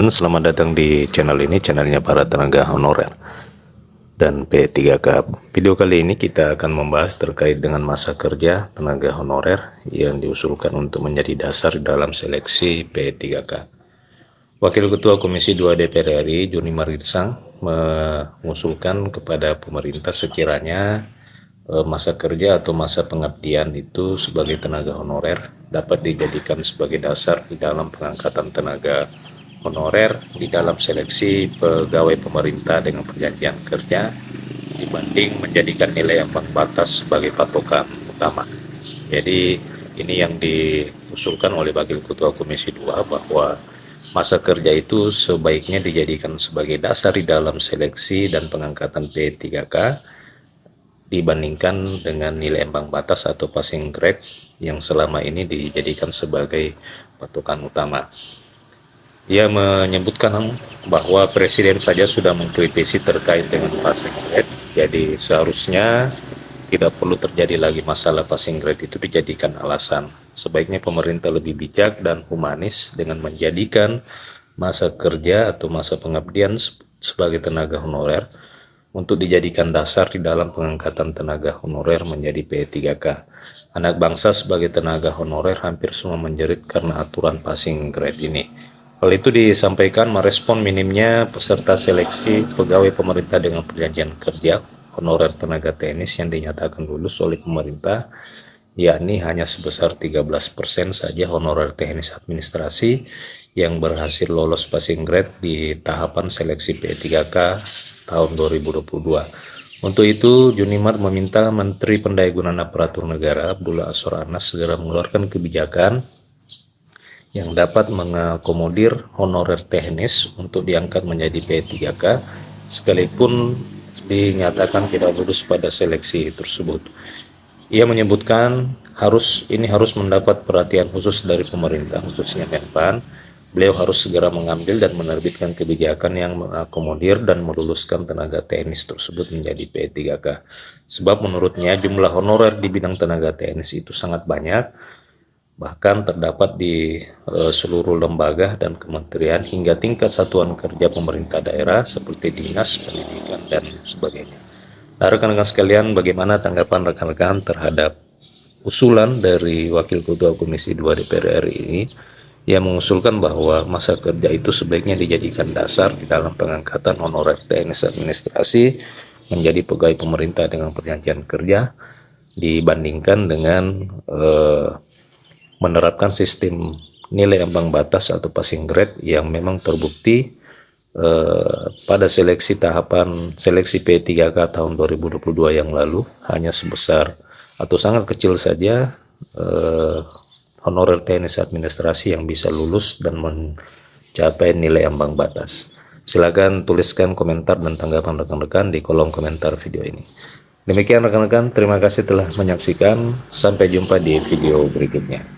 teman-teman, selamat datang di channel ini, channelnya para tenaga honorer dan P3K. Video kali ini kita akan membahas terkait dengan masa kerja tenaga honorer yang diusulkan untuk menjadi dasar dalam seleksi P3K. Wakil Ketua Komisi 2 DPR RI, Juni Marirsang, mengusulkan kepada pemerintah sekiranya masa kerja atau masa pengabdian itu sebagai tenaga honorer dapat dijadikan sebagai dasar di dalam pengangkatan tenaga honorer di dalam seleksi pegawai pemerintah dengan perjanjian kerja dibanding menjadikan nilai ambang batas sebagai patokan utama. Jadi ini yang diusulkan oleh Wakil Ketua Komisi 2 bahwa masa kerja itu sebaiknya dijadikan sebagai dasar di dalam seleksi dan pengangkatan P3K dibandingkan dengan nilai ambang batas atau passing grade yang selama ini dijadikan sebagai patokan utama. Ia menyebutkan bahwa Presiden saja sudah mengkritisi terkait dengan passing grade, jadi seharusnya tidak perlu terjadi lagi masalah passing grade itu dijadikan alasan. Sebaiknya pemerintah lebih bijak dan humanis dengan menjadikan masa kerja atau masa pengabdian sebagai tenaga honorer untuk dijadikan dasar di dalam pengangkatan tenaga honorer menjadi P3K. Anak bangsa sebagai tenaga honorer hampir semua menjerit karena aturan passing grade ini. Hal itu disampaikan merespon minimnya peserta seleksi pegawai pemerintah dengan perjanjian kerja honorer tenaga teknis yang dinyatakan lulus oleh pemerintah, yakni hanya sebesar 13% saja honorer teknis administrasi yang berhasil lolos passing grade di tahapan seleksi P3K tahun 2022. Untuk itu, Junimar meminta Menteri Pendayagunaan Aparatur Negara Abdullah Azwar Anas segera mengeluarkan kebijakan yang dapat mengakomodir honorer teknis untuk diangkat menjadi P3K sekalipun dinyatakan tidak lulus pada seleksi tersebut. Ia menyebutkan ini harus mendapat perhatian khusus dari pemerintah, khususnya Menpan. Beliau harus segera mengambil dan menerbitkan kebijakan yang mengakomodir dan meluluskan tenaga teknis tersebut menjadi P3K. Sebab menurutnya jumlah honorer di bidang tenaga teknis itu sangat banyak, bahkan terdapat di seluruh lembaga dan kementerian hingga tingkat satuan kerja pemerintah daerah seperti dinas, pendidikan, dan sebagainya. Nah, rekan-rekan sekalian, bagaimana tanggapan rekan-rekan terhadap usulan dari Wakil Ketua Komisi 2 DPR RI ini yang mengusulkan bahwa masa kerja itu sebaiknya dijadikan dasar di dalam pengangkatan honorer teknis administrasi menjadi pegawai pemerintah dengan perjanjian kerja dibandingkan dengan menerapkan sistem nilai ambang batas atau passing grade yang memang terbukti pada tahapan seleksi P3K tahun 2022 yang lalu hanya sebesar atau sangat kecil saja honorer teknis administrasi yang bisa lulus dan mencapai nilai ambang batas. Silakan tuliskan komentar dan tanggapan rekan-rekan di kolom komentar video ini. Demikian rekan-rekan, terima kasih telah menyaksikan. Sampai jumpa di video berikutnya.